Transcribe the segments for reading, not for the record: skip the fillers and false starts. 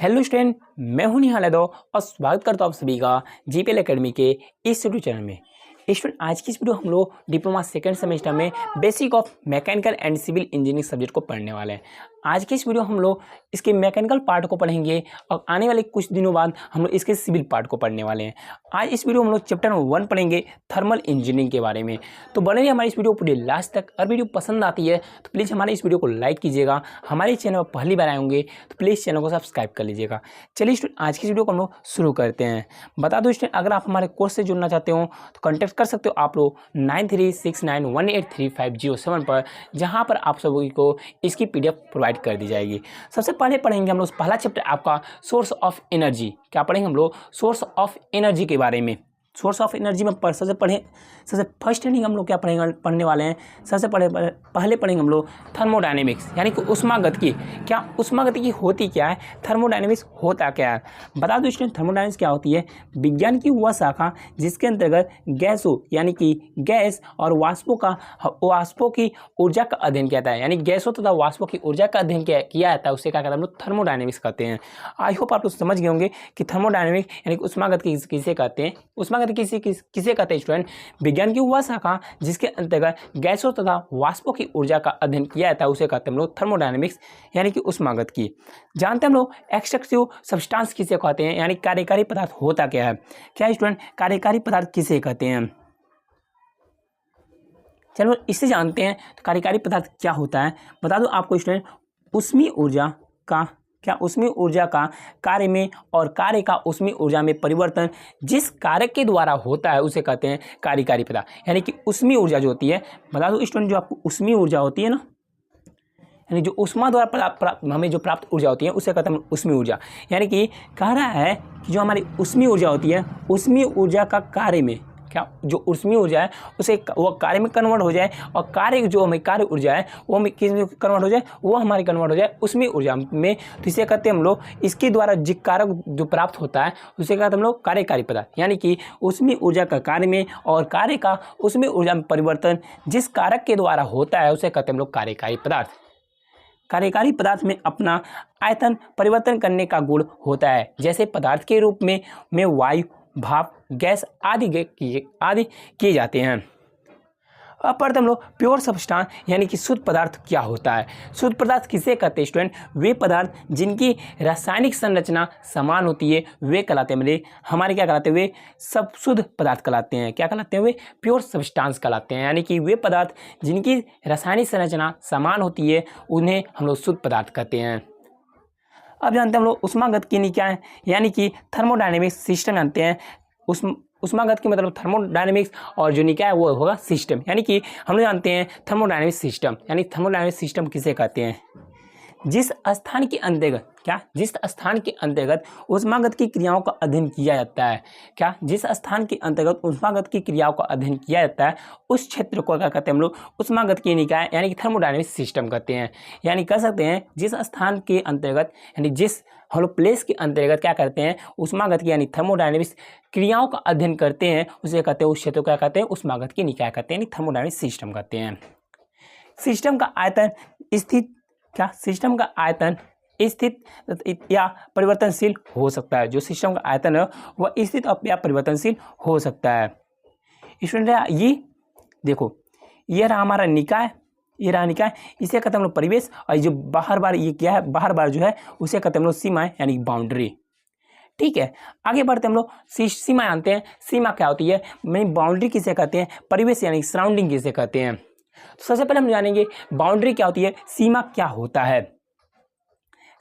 Hello student, मैं हूं निहाल यादव और स्वागत करता हूं आप सभी का जीपीएल एकेडमी के इस यूट्यूब चैनल में। स्टूडेंट, आज की इस वीडियो हम लोग डिप्लोमा सेकंड सेमेस्टर में basic of mechanical and civil engineering subject को पढ़ने वाले हैं। आज की इस वीडियो हम लोग इसके मैकेनिकल पार्ट को पढ़ेंगे और आने वाले कुछ दिनों बाद हम लोग इसके सिविल पार्ट को पढ़ने वाले हैं। आज इस वीडियो में हम लोग चैप्टर नंबर 1 पढ़ेंगे थर्मल इंजीनियरिंग के बारे में। तो बने रहिए हमारी इस वीडियो पूरी लास्ट तक। और वीडियो पसंद आती है तो प्लीज़ हमारे इस वीडियो को लाइक कीजिएगा। हमारे चैनल पर पहली बार आए होंगे तो प्लीज़ चैनल को सब्सक्राइब कर लीजिएगा। चलिए स्टूडेंट, आज की इस वीडियो को हम लोग शुरू करते हैं। बता दो स्टूडेंट, अगर आप हमारे कोर्स से जुड़ना चाहते हो तो कॉन्टैक्ट कर सकते हो आप लोग 9369183507 पर, जहाँ पर आप सभी को इसकी PDF प्रोवाइड कर दी जाएगी। सबसे पहले पढ़ेंगे हम लोग पहला चैप्टर आपका सोर्स ऑफ एनर्जी। क्या पढ़ेंगे हम लोग? सोर्स ऑफ एनर्जी के बारे में। सोर्स ऑफ एनर्जी में सबसे फर्स्ट हेडिंग हम लोग क्या पढ़ने वाले हैं? सबसे पहले पढ़ेंगे हम लोग थर्मोडायनेमिक्स, यानी कि उष्मागतिकी। क्या उष्मागतिकी होती क्या है? थर्मोडायनेमिक्स होता क्या है? बता दो स्टूडेंट, थर्मोडायनेमिक्स क्या होती है? विज्ञान की वह शाखा जिसके अंतर्गत गैसों यानी कि गैस और वाष्पों की ऊर्जा का अध्ययन किया जाता है, यानी गैसों तथा वाष्पों की ऊर्जा का अध्ययन किया जाता है, उससे क्या कहते हैं हम लोग? थर्मोडायनेमिक्स कहते हैं। आई होप आप लोग समझ गए होंगे कि थर्मोडायनेमिक्स यानी कि उष्मागतिकी किसे कहते हैं। उष्मागतिकी किसे कहते हैं स्टूडेंट? विज्ञान की वह शाखा जिसके अंतर्गत गैसों तथा वाष्पों की ऊर्जा का अध्ययन किया जाता है, उसे कहते हैं हम लोग थर्मोडायनेमिक्स यानी कि उष्मागतिकी। जानते हैं हम लोग एक्सट्रैक्टिव सब्सटेंस किसे कहते हैं, यानी कार्यकारी पदार्थ होता क्या है? क्या स्टूडेंट, कार्यकारी पदार्थ किसे कहते हैं? चलो इससे जानते हैं तो कार्यकारी पदार्थ क्या होता है। बता दो आपको स्टूडेंट, ऊष्मीय ऊर्जा का कार्य में और कार्य का ऊष्मीय ऊर्जा में परिवर्तन जिस कारक के द्वारा होता है उसे कहते हैं कार्यकारी पदार्थ, यानी कि ऊष्मीय ऊर्जा जो होती है। बता दो स्टूडेंट, जो आपको ऊष्मीय ऊर्जा होती है ना, यानी जो ऊष्मा द्वारा हमें जो प्राप्त ऊर्जा होती है उसे कहते हैं ऊष्मीय ऊर्जा। यानी कि कह रहा है कि जो हमारी ऊष्मीय ऊर्जा होती है, ऊष्मीय ऊर्जा का कार्य में क्या जो ऊष्मीय ऊर्जा है उसे वो कार्य में कन्वर्ट हो जाए, और कार्य जो हमें कार्य ऊर्जा है वो हमें किस में कन्वर्ट हो जाए? वो हमारी कन्वर्ट हो जाए ऊष्मीय ऊर्जा में। तो इसे कहते हैं हम लोग, इसके द्वारा जो कारक जो प्राप्त होता है उसे कहते हैं हम लोग कार्यकारी पदार्थ, यानी कि ऊष्मीय ऊर्जा का कार्य में और कार्य का ऊष्मीय ऊर्जा में परिवर्तन जिस कारक के द्वारा होता है उसे कहते हैं हम लोग कार्यकारी पदार्थ। कार्यकारी पदार्थ में अपना आयतन परिवर्तन करने का गुण होता है, जैसे पदार्थ के रूप में वायु, भाप, गैस आदि किए जाते हैं। अब पढ़ते हम लोग प्योर सब्सटेंस यानी कि शुद्ध पदार्थ क्या होता है। शुद्ध पदार्थ किसे कहते हैं स्टूडेंट? वे पदार्थ जिनकी रासायनिक संरचना समान होती है वे कहलाते हैं हमारे क्या कहलाते हैं? वे सब शुद्ध पदार्थ कहलाते हैं। क्या कहलाते हैं? वे प्योर सब्सटेंस कहलाते हैं, यानी कि वे पदार्थ जिनकी रासायनिक संरचना समान होती है उन्हें हम लोग शुद्ध पदार्थ कहते हैं। अब जानते हैं हम लोग उष्मागतिकी क्या है, यानी कि थर्मोडायनेमिक्स सिस्टम जानते हैं। उष्मागतिकी मतलब थर्मोडायनेमिक्स, और जो निकाय है वो होगा सिस्टम, यानी कि हम लोग जानते हैं थर्मोडायनेमिक्स सिस्टम, यानी थर्मोडायनेमिक्स सिस्टम किसे कहते हैं? जिस स्थान के अंतर्गत उष्मागतिकी क्रियाओं का अध्ययन किया जाता है। क्या? जिस स्थान के अंतर्गत उष्मागतिकी क्रियाओं का अध्ययन किया जाता है उस क्षेत्र को क्या कहते हैं हम लोग? उष्मागतिकी निकाय यानी कि थर्मोडायनेमिक्स सिस्टम कहते हैं। यानी कह सकते हैं जिस स्थान के अंतर्गत यानी जिस हम लोग प्लेस के अंतर्गत क्या करते हैं? उष्मागतिकी यानी थर्मोडायनेमिक्स क्रियाओं का अध्ययन करते हैं उसे कहते हैं, उस क्षेत्र को क्या कहते हैं? उष्मागतिकी निकाय कहते हैं, थर्मोडायनेमिक्स सिस्टम कहते हैं। सिस्टम का आयतन स्थित या परिवर्तनशील हो सकता है। जो सिस्टम का आयतन है वह स्थित या परिवर्तनशील हो सकता है। स्टूडेंट, ये देखो, ये रहा हमारा निकाय, इसे कहते हैं हम लोग परिवेश, और जो बाहर बार ये क्या है? बाहर बार जो है उसे कहते हैं हम लोग सीमाएं यानी बाउंड्री। ठीक है, आगे बढ़ते हम लोग सीमा जानते हैं। सीमा क्या होती है? बाउंड्री किसे कहते हैं? परिवेश यानी सराउंडिंग किसे कहते हैं? तो सबसे पहले हम जानेंगे बाउंड्री क्या होती है, सीमा क्या होता है।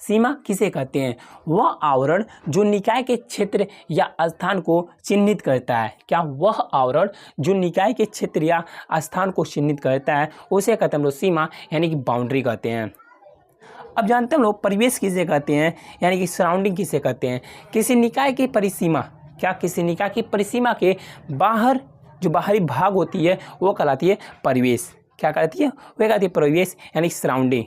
सीमा किसे कहते हैं? वह आवरण जो निकाय के क्षेत्र या स्थान को चिन्हित करता है। क्या? वह आवरण जो निकाय के क्षेत्र या स्थान को चिन्हित करता है उसे कहते हैं हम लोग सीमा यानी कि बाउंड्री कहते हैं। अब जानते हैं हम लोग परिवेश किसे कहते हैं, यानी कि सराउंडिंग किसे कहते हैं? किसी निकाय की परिसीमा, किसी निकाय की परिसीमा के बाहर जो बाहरी भाग होती है वो कहलाती है परिवेश। क्या कहती है? वह कहती है परिवेश यानी सराउंडिंग।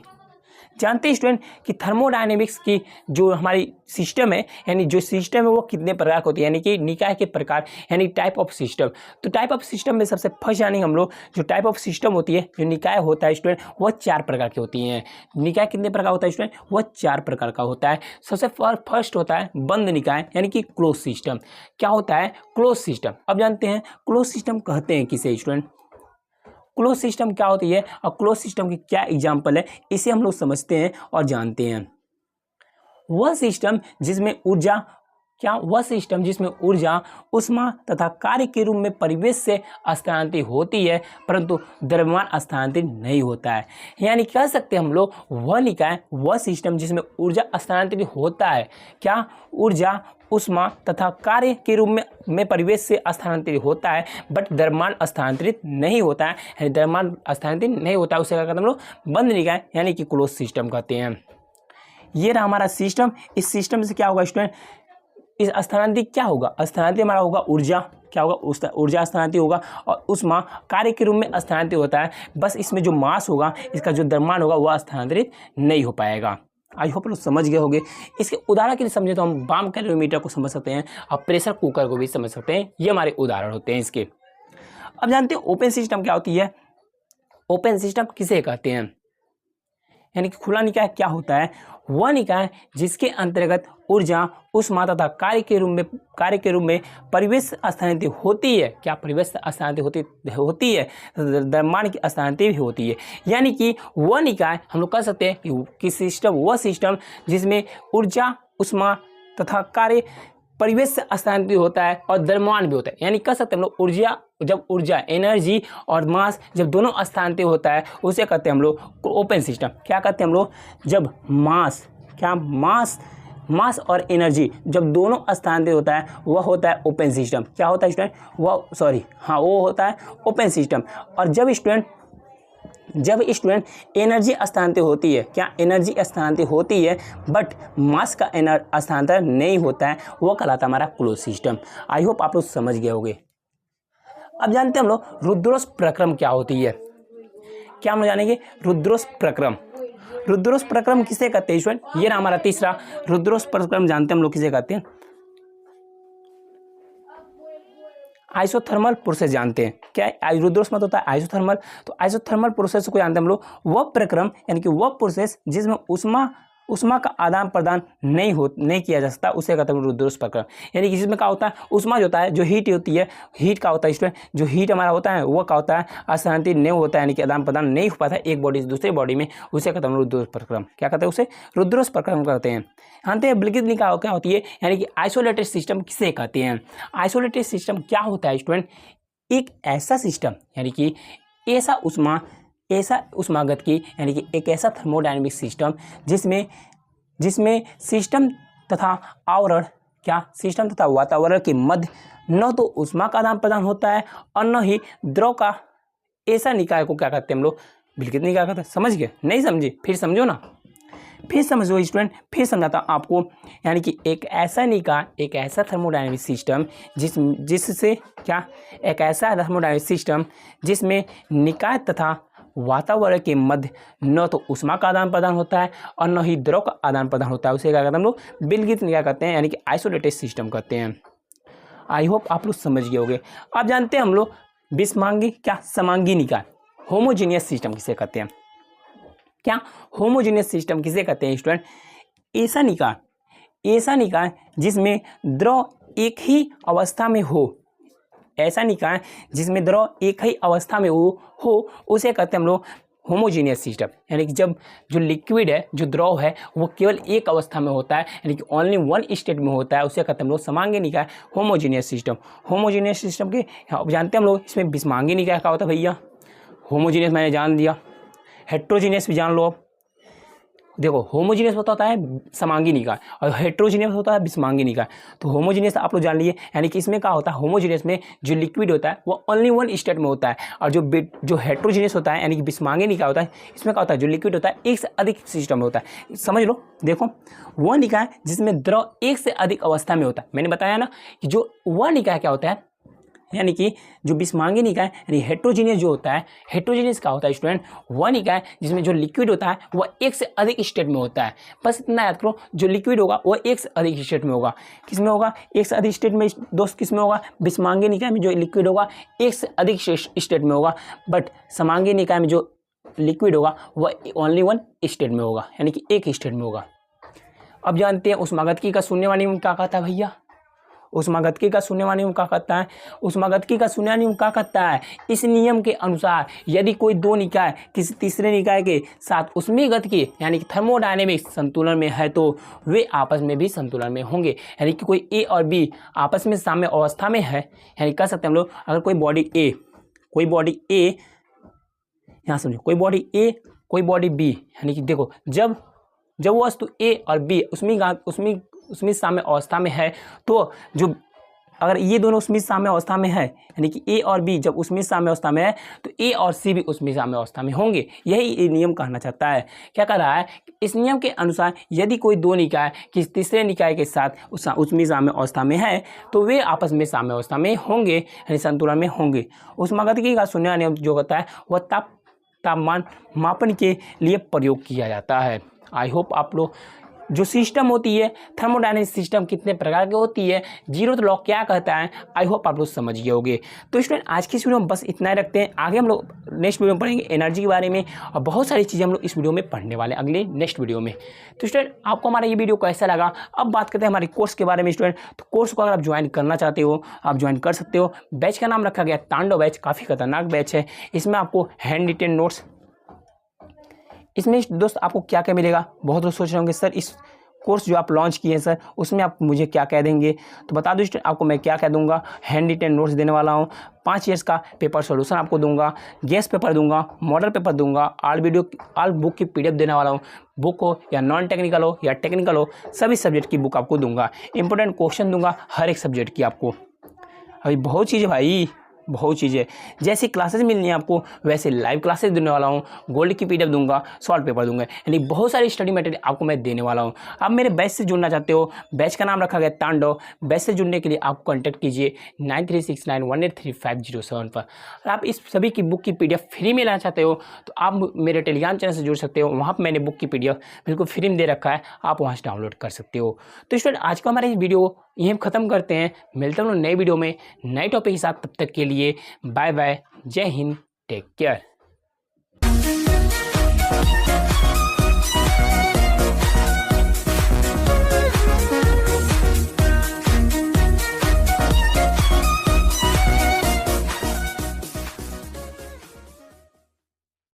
जानते हैं स्टूडेंट कि थर्मोडायनेमिक्स की जो हमारी सिस्टम है, यानी जो सिस्टम है वो कितने प्रकार की होती है, यानी कि निकाय के प्रकार, यानी टाइप ऑफ सिस्टम। तो टाइप ऑफ सिस्टम में सबसे फर्स्ट जानेंगे हम लोग जो टाइप ऑफ सिस्टम होती है, जो निकाय होता है स्टूडेंट, वह 4 प्रकार की होती हैं। निकाय कितने प्रकार होता है स्टूडेंट? वह 4 प्रकार का होता है। सबसे फर्स्ट होता है बंद निकाय, यानी कि क्लोज सिस्टम। क्या होता है? Close system. अब जानते हैं क्लोज सिस्टम कहते हैं किसे स्टूडेंट? क्लोज सिस्टम क्या होती है और क्लोज सिस्टम के क्या एग्जाम्पल है, इसे हम लोग समझते हैं और जानते हैं। वह सिस्टम जिसमें ऊर्जा, क्या वह सिस्टम जिसमें ऊर्जा, ऊष्मा तथा कार्य के रूप में परिवेश से स्थानांतरित होती है परंतु द्रव्यमान स्थानांतरित नहीं होता है। यानी कह सकते हैं हम लोग वह निकाय, वह सिस्टम जिसमें ऊर्जा स्थानांतरित होता है, क्या ऊर्जा, ऊष्मा तथा कार्य के रूप में परिवेश से स्थानांतरित होता है बट द्रव्यमान स्थानांतरित नहीं होता है। द्रव्यमान स्थानांतरित नहीं होता है उसे क्या कहते हैं हम लोग? बंद निकाय, यानी कि क्लोज सिस्टम कहते हैं। ये रहा हमारा सिस्टम। इस सिस्टम से क्या होगा स्टूडेंट? इस स्थानांतरित क्या होगा? स्थानांतरित हमारा होगा ऊर्जा, क्या होगा? ऊर्जा स्थानांतरित होगा और ऊष्मा कार्य के रूप में स्थानांतरित होता है। बस इसमें जो मास होगा, इसका जो द्रव्यमान होगा वह स्थानांतरित नहीं हो पाएगा। आई होप लोग समझ गए होंगे। इसके उदाहरण के लिए समझे तो हम बाम कैलोरीमीटर को समझ सकते हैं और प्रेशर कुकर को भी समझ सकते हैं। ये हमारे उदाहरण होते हैं इसके। अब जानते हैं ओपन सिस्टम क्या होती है? ओपन सिस्टम किसे कहते हैं? यानी कि खुला निकाय क्या होता है? वह निकाय जिसके अंतर्गत ऊर्जा, ऊष्मा तथा कार्य के रूप में परिवेश स्थानांतरित होती है। क्या परिवेश स्थानांतरित होती है? द्रव्यमान की स्थानांतरित भी होती है। यानी कि वह निकाय हम लोग कह सकते हैं कि सिस्टम, वह सिस्टम जिसमें ऊर्जा, ऊष्मा तथा कार्य परिवेश से स्थानांतरित होता है और द्रव्यमान भी होता है। यानी कह सकते हैं हम लोग ऊर्जा, एनर्जी और मास जब दोनों स्थानांतरित होता है उसे कहते हैं हम लोग ओपन सिस्टम। क्या कहते हैं हम लोग? जब मास और एनर्जी जब दोनों स्थानांतरित होता है वह होता है ओपन सिस्टम। क्या होता है स्टूडेंट? वो होता है ओपन सिस्टम। और जब स्टूडेंट एनर्जी स्थानांतरित होती है, क्या एनर्जी स्थानांतरित होती है बट मास का स्थानांतर नहीं होता है, वो कहलाता है हमारा क्लोज सिस्टम। आई होप आप लोग समझ गए होंगे। अब जानते हैं हम लोग रुद्रोस प्रक्रम क्या होती है। क्या हम लोग जानेंगे? रुद्रोस प्रक्रम। रुद्रोस प्रक्रम किसे कहते हैं स्टूडेंट? ये रहा हमारा तीसरा। रुद्रोस प्रक्रम जानते हैं हम लोग किसे कहते हैं? आइसोथर्मल प्रोसेस जानते हैं। क्या रुद्रोस मत होता है आइसोथर्मल? तो आइसोथर्मल प्रोसेस को जानते हैं हम लोग वह प्रक्रम, यानी कि वह प्रोसेस जिसमें ऊष्मा का आदान प्रदान नहीं किया जा सकता, उसे कहते हैं रुद्रोस प्रक्रम। यानी कि जिसमें क्या होता है? ऊष्मा जो होता है, जो हीट होती है, हीट का होता है स्टूडेंट, जो हीट हमारा होता है वो क्या होता है? स्थानांतरित नहीं होता है, यानी कि आदान प्रदान नहीं हो पाता है एक बॉडी से दूसरे बॉडी में, उसे कहते हैं रुद्रोस प्रक्रम। क्या कहते हैं उसे? रुद्रोस प्रक्रम कहते हैं। जानते हैं विलगित निकाय क्या होती है? यानी कि आइसोलेटेड सिस्टम किसे कहते हैं? आइसोलेटेड सिस्टम क्या होता है स्टूडेंट? एक ऐसा सिस्टम, यानी कि ऐसा ऊष्मागत की, यानी कि एक ऐसा थर्मोडायनेमिक सिस्टम जिसमें सिस्टम तथा वातावरण के मध्य न तो ऊष्मा का आदान प्रदान होता है और न ही द्रव का। ऐसा निकाय को क्या कहते हैं हम लोग? विलगित निकाय कहते हैं। समझ गए? नहीं समझे? फिर समझो ना, फिर समझो स्टूडेंट, फिर समझाता हूँ आपको। यानी कि एक ऐसा निकाय, एक ऐसा थर्मोडायनेमिक सिस्टम जिसमें निकाय तथा वातावरण के मध्य न तो ऊष्मा का आदान प्रदान होता है और न ही द्रव का आदान प्रदान होता है, उसे क्या कहते हैं हम लोग? विलगित निकाय कहते हैं, यानी कि आइसोलेटेड सिस्टम कहते हैं। आई होप आप लोग समझ गए होंगे। अब जानते हैं हम लोग समांगी निकाय, होमोजीनियस सिस्टम किसे कहते हैं? क्या होमोजीनियस सिस्टम किसे कहते हैं स्टूडेंट? ऐसा निकाय जिसमें द्रव एक ही अवस्था में हो, उसे कहते हैं हम लोग होमोजीनियस सिस्टम। यानी कि जब जो लिक्विड है, जो द्रव है, वो केवल एक अवस्था में होता है, यानी कि ओनली वन स्टेट में होता है, उसे कहते हैं हम लोग समांगी निकाय, होमोजीनियस सिस्टम। होमोजीनियस सिस्टम के जानते हैं हम लोग इसमें विषमांगी निकाय क्या होता है भैया? होमोजीनियस मैंने जान दिया, हेट्रोजीनियस भी जान लो। अब देखो, होमोजीनियस होता है समांगी निकाय और हेट्रोजीनियस होता है विषमांगी निकाय। तो होमोजीनियस आप लोग जान लिए, यानी कि इसमें क्या होता है? होमोजीनियस में जो लिक्विड होता है वो ओनली वन स्टेट में होता है, और जो हेट्रोजीनियस होता है यानी कि विषमांगी निकाय होता है, इसमें क्या होता है? जो लिक्विड होता है एक से अधिक सिस्टम में होता है। समझ लो, देखो वह निकाय जिसमें द्रव एक से अधिक अवस्था में होता है। मैंने बताया ना कि जो वह निकाय क्या होता है? यानी कि जो बिस्मांगी निकाय यानी हेट्रोजीनियस जो होता है, हेट्रोजीनियस क्या होता है स्टूडेंट, वह निकाय जिसमें जो लिक्विड होता है वह एक से अधिक स्टेट में होता है। बस इतना याद करो, जो लिक्विड होगा वह एक से अधिक स्टेट में होगा। किस में होगा, एक से अधिक स्टेट में दोस्त, किस में होगा, बिस्मांगी निकाय में जो लिक्विड होगा एक से अधिक स्टेट में होगा, बट समांगी निकाय में जो लिक्विड होगा वह ओनली वन स्टेट में होगा, यानी कि एक स्टेट में होगा। अब जानते हैं ऊष्मागतिकी का शून्यवान नियम क्या कहता है भैया, ऊष्मागतिकी का शून्यवान नियम क्या कहता है, ऊष्मागतिकी का शून्यवान नियम क्या कहता है, इस नियम के अनुसार यदि कोई दो निकाय किसी तीसरे निकाय के साथ ऊष्मीय गतिकी यानी कि थर्मोडायनेमिक्स संतुलन में है तो वे आपस में भी संतुलन में होंगे। यानी कि कोई ए और बी आपस में साम्य अवस्था में है, यानी कह सकते हैं हम लोग, अगर कोई बॉडी ए यहाँ समझो, कोई बॉडी ए कोई बॉडी बी, यानी कि देखो जब वस्तु ए और बी उसमें साम्य अवस्था में है तो जो अगर ये दोनों उसमें साम्य अवस्था में है, यानी कि ए और बी जब उसमें साम्य अवस्था में है तो ए और सी भी उसमें साम्य अवस्था में होंगे। यही नियम कहना चाहता है। क्या कह रहा है, इस नियम के अनुसार यदि कोई दो निकाय किसी तीसरे निकाय के साथ उसमें साम्य अवस्था में है तो वे आपस में साम्य अवस्था में होंगे, यानी संतुलन में होंगे। ऊष्मागतिकी का शून्यवान नियम जो होता है वह तापमान मापन के लिए प्रयोग किया जाता है। आई होप आप लोग, जो सिस्टम होती है थर्मोडायनेमिक सिस्टम कितने प्रकार की होती है, जीरो लॉ क्या कहता है, आई होप आप लोग समझ गए होंगे। तो स्टूडेंट आज की इस वीडियो में बस इतना ही रखते हैं। आगे हम लोग नेक्स्ट वीडियो में पढ़ेंगे एनर्जी के बारे में और बहुत सारी चीज़ें हम लोग इस वीडियो में पढ़ने वाले हैं अगले नेक्स्ट वीडियो में। तो स्टूडेंट आपको हमारा ये वीडियो कैसा लगा, अब बात करते हैं हमारे कोर्स के बारे में। स्टूडेंट तो कोर्स को अगर आप ज्वाइन करना चाहते हो आप ज्वाइन कर सकते हो। बैच का नाम रखा गया तांडव बैच, काफ़ी खतरनाक बैच है। इसमें आपको हैंड रिटेन नोट्स, इसमें दोस्त आपको क्या क्या मिलेगा, बहुत लोग सोच रहे होंगे सर इस कोर्स जो आप लॉन्च किए हैं सर उसमें आप मुझे क्या कह देंगे, तो बता दो स्टूडेंट आपको मैं क्या कह दूंगा। हैंड रिटेन नोट्स देने वाला हूँ, 5 ईयर्स का पेपर सॉल्यूशन आपको दूंगा, गेस्ट पेपर दूंगा, मॉडल पेपर दूंगा, ऑल बुक की PDF देने वाला हूँ। बुक हो या नॉन टेक्निकल हो या टेक्निकल हो, सभी सब्जेक्ट की बुक आपको दूंगा। इंपॉर्टेंट क्वेश्चन दूंगा हर एक सब्जेक्ट की आपको। अभी बहुत चीज़ है भाई, बहुत चीज़ें, जैसी क्लासेस मिलनी है आपको वैसे लाइव क्लासेस देने वाला हूँ। गोल्ड की PDF दूंगा, सॉल्व पेपर दूंगा, यानी बहुत सारी स्टडी मटेरियल आपको मैं देने वाला हूँ। आप मेरे बैच से जुड़ना चाहते हो, बैच का नाम रखा गया तांडव। बैच से जुड़ने के लिए आपको कॉन्टैक्ट कीजिए 9369183507 पर। और आप इस सभी की बुक की PDF फ्री में लेना चाहते हो तो आप मेरे टेलीग्राम चैनल से जुड़ सकते हो, वहाँ पर मैंने बुक की PDF बिल्कुल फ्री में दे रखा है, आप वहाँ से डाउनलोड कर सकते हो। तो स्टूडेंट आज का हमारा इस वीडियो यहीं खत्म करते हैं, मिलते हैं नए वीडियो में नए टॉपिक के साथ। तब तक के लिए बाय बाय, जय हिंद, टेक केयर।